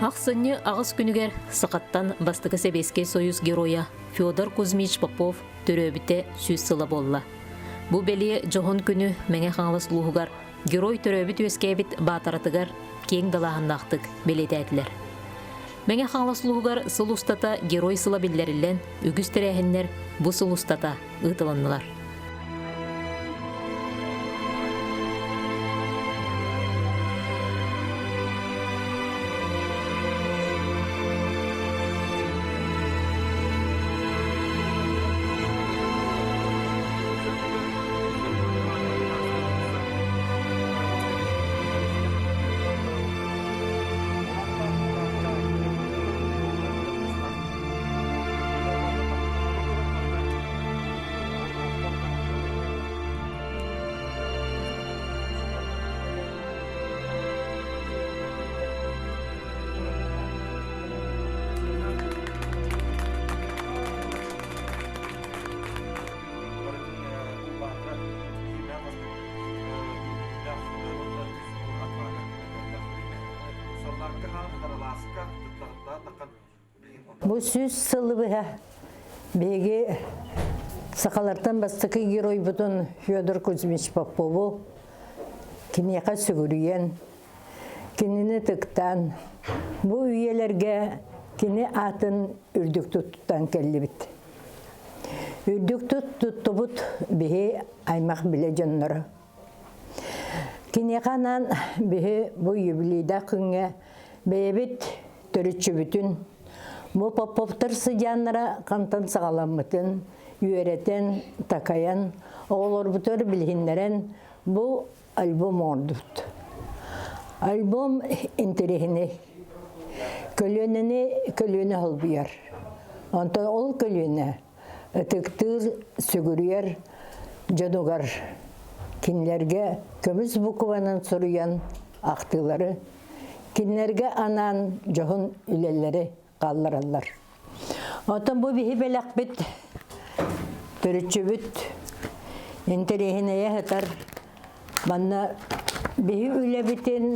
Ақсынны ағыз күнігер сықаттан бастығы Себеске Союз героя Федор Кузьмич Попов төрөбіте сөз сылы болла. Бұл бәлі жоғын күні мәңе қаңылыс луғығар, герой төрөбіт өскебіт батаратығар кең далағыннақтық белетәділер. Мәңе қаңылыс луғығар сыл ұстата герой сыла білдерілен үгіз тірәхінлер бұл сыл ұстата ұтылынылар. Бұл сөз сылы бұға беге сақалардан бастықы герой бұтын Федор Кузьмич Попову кенеқа сүгірген, кенені тұқтан, бұл үйелерге кене атын үрдік тұттан кәлі біт. Үрдік тұтты бұт беге аймақ біле жонлары. Кенеқанан беге бұл юбилейда күнге бейбіт түрітші бүтін Бұл Поповтар сыдянлара қантан сағаламытын, үйеретін, такаян, оғылыр бұтыр білгендерін бұл альбом ордыд. Альбом интерехіне, көлөні ғылбияр. Онта ол көлөні ұтықтыр сүгірер, жадуғар. Кинлерге көміз бұқыванын сұрыян ақтылары, кинлерге анан жоғын үлелері қаллар. Отын бұл бейі бәләқ біт, түрітші біт, интерехінеге ғытар. Манна бейі үлі бітін,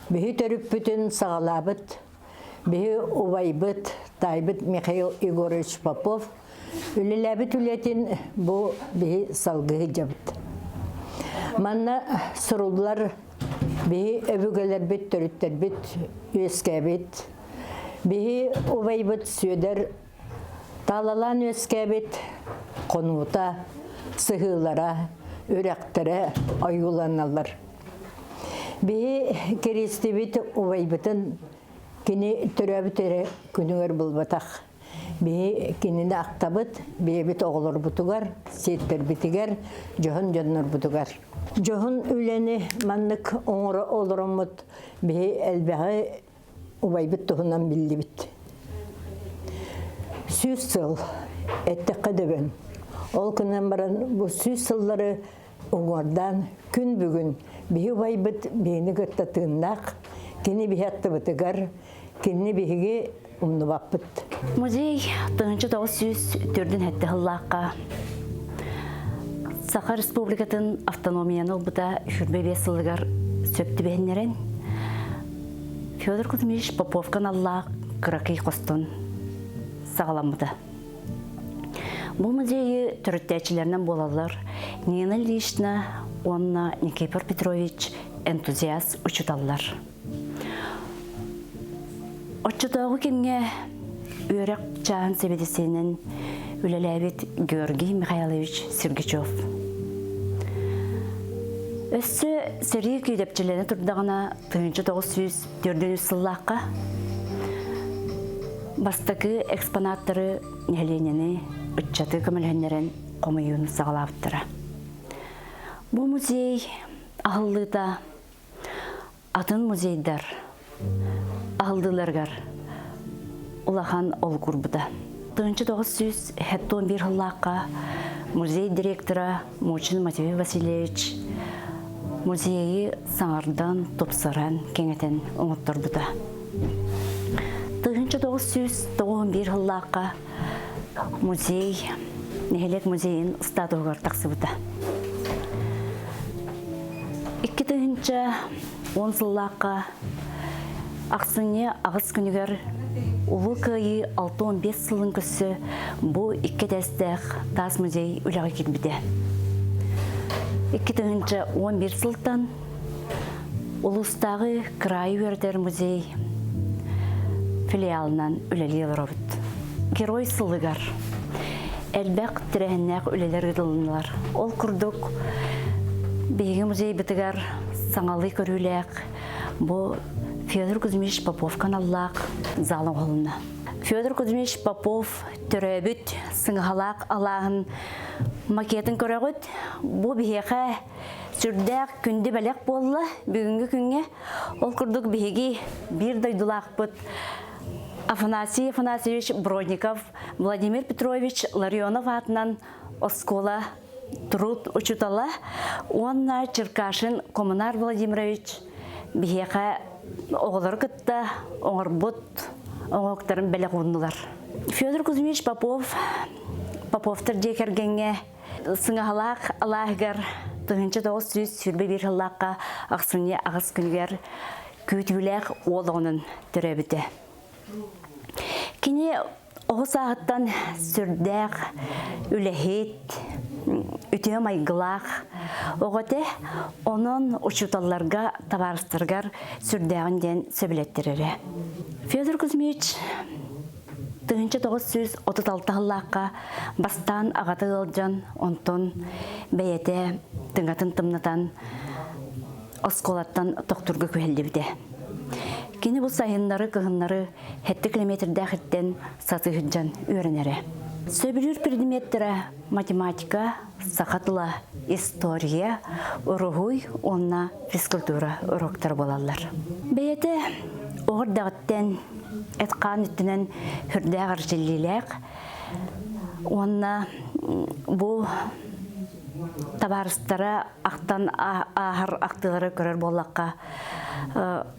бейі түріп бүтін сағала біт, бейі ұвай біт, тай біт Михаил Егорович Попов. Үлілі біт үлетін бұл бейі салғығы жабыт. Манна сұрулар бейі өбігелер біт, түріттер біт, өске біт. Бейі ұвай бұт сөйдер, талалан өскәбет, қонуыта, сығылара, өрәқтірі айуланалар. Бейі кересті бет ұвай бұтын кені түрәбітері күнігер бұл батақ. Бейі кенені ақтабыт, бейі бет оғылыр бұтығар, сеттер бітігер, жоғын жоныр бұтығар. Жоғын үләні маннық оңыры олырымыт, бейі әлбәғі ұвай бұт тұғынан білді біт. Сөз сыл, әтті қадығын. Ол күннен баран бұл сөз сыллары оңырдан күн бүгін бейі ұвай бұт бейіні ғыттатығыннақ, кені бейі атты бұтығар, кені бейіге ұмны бап бұт. Музей 1904 әтті ғыллаққа Сақа Республикатын автономияны бұта хүрбе бесілігар сөпті бәйінерін Федор Кузьмич Попов каналла кыракый қостын сағаламыды. Бұл музейі түріттәчілерінен болалар Нина Ильична, онна Никипор Петрович энтузиаст учуталар. Отчутағы кенге өрек чағын себедесенін үлеләбет Георгий Михайлович Сергичев. Өссі сәрі күйдепчілені тұрдағына 1904 сыллаққа бастықы экспонаттары нәленені үтчаты көмілхенлерін қомайуын сағалаптыра. Бұл музей ағылыда атын музейдар ағылдыларғар ұлахан ол күрбіда. 1911 сыллаққа музей директора Мучин Матвей Васильевич музейі саңардан топсаран кеңетен ұмыттыр бұда. 1991 жыллаққа музей, нехелек музейін ұстадығығар тақсы бұда. 2010 жыллаққа Ақсыне ағыз күнігер улы кайы 6-15 сылын көсі бұ 2 дәстәқ тас музей үліға келбіде. 2011 сылтан Улустағы край өрдер музей филиалынан үлелі ұрабыд. Герой сылығар. Әлбәқ тірәхіннәқ үлелер ғыдылынылар. Ол күрдік бейгі музей бітігар саңалы көріләқ. Бұл Федор Кузьмич Попов каналлақ залың қолына. Федор Кузьмич Попов түрәбіт сыңғалақ алағын макетін көрәғыд. Бұл бейеқі сүрдәқ күнді бәләқ болы бүгінгі күнге. Ол күрдік бейгі бір дайдылақ бұд. Афанасий Афанасьевич Бродников, Владимир Петрович Ларионов атынан оскола труд учутала. Онна Черкашин Коммунар Владимирович бейеқі оғылар күтті, оңыр бұд, оңықтарын бәлі қуындылар. Федор Кузьмич Поповтар декергенге сыңағалақ алағығар 1900 сүрбе бір ғылаққа ақсыне ағыз күнігер көтіләқ олығының түрәбіті. Кені оғыз ағыттан сүрдәқ, үләхет, үтіе майғылақ оғыты оның ұшыталарға, табарыстырғар сүрдәғінден сөбілеттерері. Федор Кузьмич 1936 ғылаққа бастан ағаты ғылжан онтон бәйеті тыңатын тымнатан осколаттан тоқтырғы көхелдебді. Кені бұл сайынлары кығынлары 7 километрді әхіттен саты ғыджан өрінері. Сөбілер предметтері математика, сақатыла история, ұрығуй, онна физкультура ұроқтар болалар. Бәйеті оғырдағыттен әтқан үттінен хүрдәғыр желіліләқ, онна бұл табарыстары ақтан ағыр ақтылары көрер болаққа.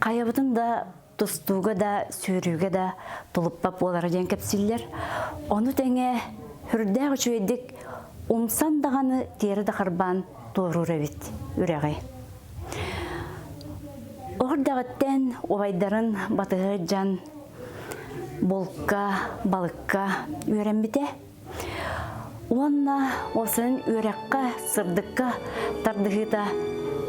Қайабытын да тұстуға да, сүйрюге да тұлыппап олары ден кәпсілер. Оны тәңе хүрдәғ үшуедік умсан дағаны тері дақарбан тоғырыр әбет үрәғай. Оғырдағыттен овайдарын батығы жан болыққа, балыққа үйренбіте. Онна осын үрәққа, сырдыққа тардығыта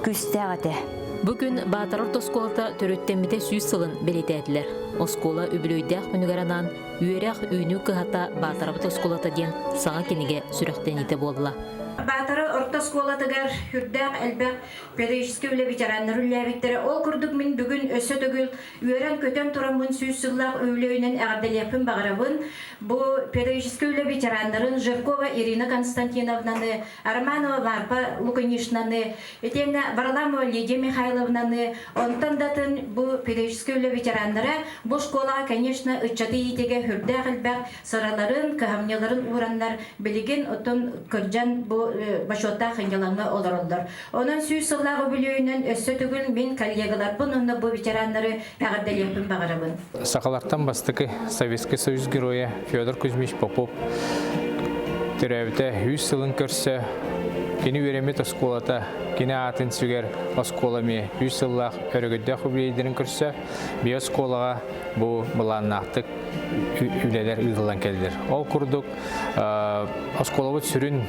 күстәғаты. Бүгін Батарар тосколата төрөттенмите 100 сылын белетәділер. Оскола үбілөйдәқ мүнігіранан үйерақ үйіні кығата Батарар тосколата ден саңа кенеге сүріқтен еті болыла. Батары орта сколатыгар хүрдәк әлбәк педагогический үлі ветераннар үлләбеттері. Ол күрдік мен бүгін өсі түгіл үйерен көтен тұрамын сүйсіллақ өйлөйінен әғарделепін бағырабын. Бұл педагогический үлі ветераннарын Жиркова Ирина Константиновнаны, Арманова Варпа Луканишнаны, етемні Варламова Лидия Михайловнаны, онтан датын бұл педагогический үлі ветераннары бұл школаға, конечно, үтчаты етеге хүрдәк әлбәк сараларын, кағамнеларын ураннар білеген отын көржан бұл башотта хангалаңа оларылдар. Онан сүйс сыллағы білөйінен өссі түгіл мен коллегаларпын, онна бұл ветераннары әғарделепін бағарабын. Сақалақтан бастықы Советский Союз героя Федор Кузьмич Попов түрәбіті 100 сылын көрсе, кені өремет осколата, кені атын сүгер осколами 100 сыллақ өрігідді құбілейдерін көрсе, бей осколаға бұл бұланнақтық үлелер ұйғылан келдер. Ол күрдік осколавыт сүрін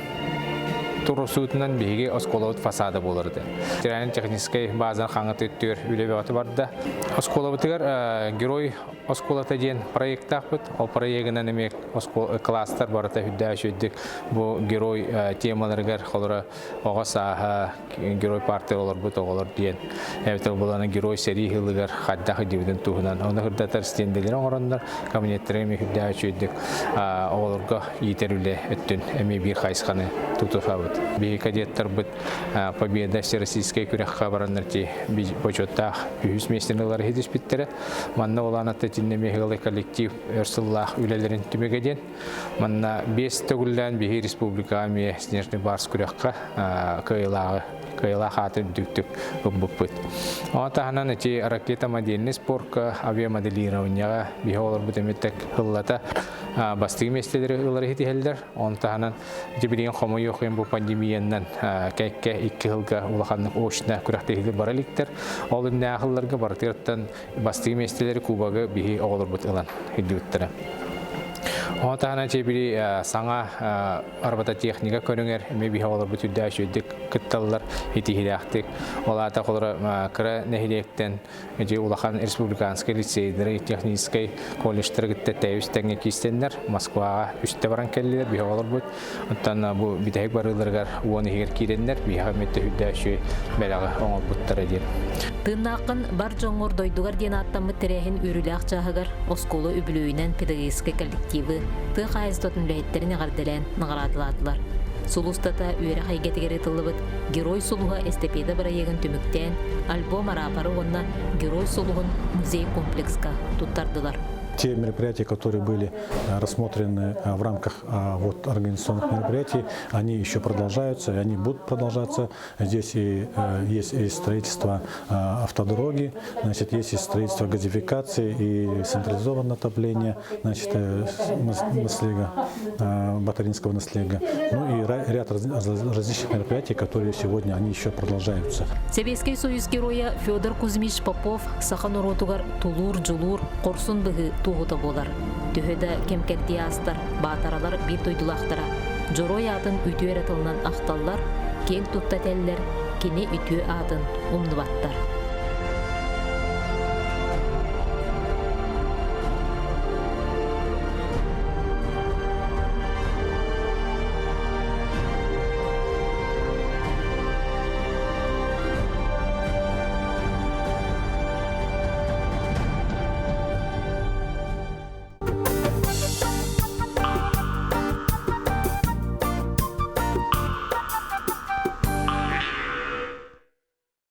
турусуутунан биһиги осколовут фасады болырды. Тирәнин технический базан хаңыт өттөр үлебеаты барды. Осколовутыгар герой осколата ден проекттақпыт. Ол проектінен емек кластар барыта хүддәш өддік. Бұл герой темаларығар қолыры оғаса герой партия олар бұт оғылар ден. Әбітел боланы герой сери ғылығар қаддағы дебіден туғынан. Оны ғырдатар стенделерін орандар кабинеттеріме хүддәш өддік. Оғылырға етерулі өттін әме бір қайсқаны тұтуфабыт. Бей кадеттар бұд победа всероссийской күрәққа бараннарти почеттақ үйіз местерлері хедіс біттері. Манна оланатты тіннеме ғылы коллектив өрсыллақ үлелерін түмегеден. Манна 5 төгілден бейі республика аме Снежный Барс күрәққа көйлағы кайла хатыр дүктүк буппут. Отаханан эти ракета-модельный спорка авиамоделированияга бихолор бутеметтек хыллата бастыгы местелери ылары хитихелдер. Онтаханан жибирин хому йохен бу пандемияндан кәккә 2 жылга улаханнык очна күрәхтәһилер бараликтер. Ол нәхилләргә бартырттан бастыгы местелери кубага бихи олор бут ылан хидүттер. Онтахана жибири саңа арбата техника көрүңер эме бихолор бут үдәшүдик кытталлар хитихиләхтик. Олата колора кыра нәһилектен же улахан республиканский лицейдер технический колледждер гитте тәюстәңге кистеннәр Москвага үстә баран келләр бихолор бут. Оттан бу битәк барылыргар уоны һәр киреннәр бихамәттә үдәшү бәлагы оңол буттар дир. Тыннақын бар жоңғыр дойдугар ден аттамы тірәхін үрілі ақчағығар осколы үбілуінен педагогический коллективы тық айыстотын үләйеттеріне ғардылән нағырадыладылар. Сулустата үйері қайгетігері тылыбыт Герой Сулуға эстепеда бара егін түміктен альбом арапары онна Герой Сулуғын музей комплекска туттардылар. Те мероприятия, которые были рассмотрены в рамках организационных мероприятий, они еще продолжаются, и они будут продолжаться. Здесь есть и строительство автодороги, значит, есть и строительство газификации, и централизованное отопление, значит, наслега, батаринского наслега. Ну и ряд различных мероприятий, которые сегодня они еще продолжаются. Советский Союз героя Федор Кузьмич Попов сахан оротугар тулур, жулур, корсун бығы туғыта болар. Түйеді кемкәдді астар, батаралар бір тойдулақтара. Жорой атын үтүер атылынан ақталлар, кен тұтта тәлілер, кене үтүе атын умныбаттар.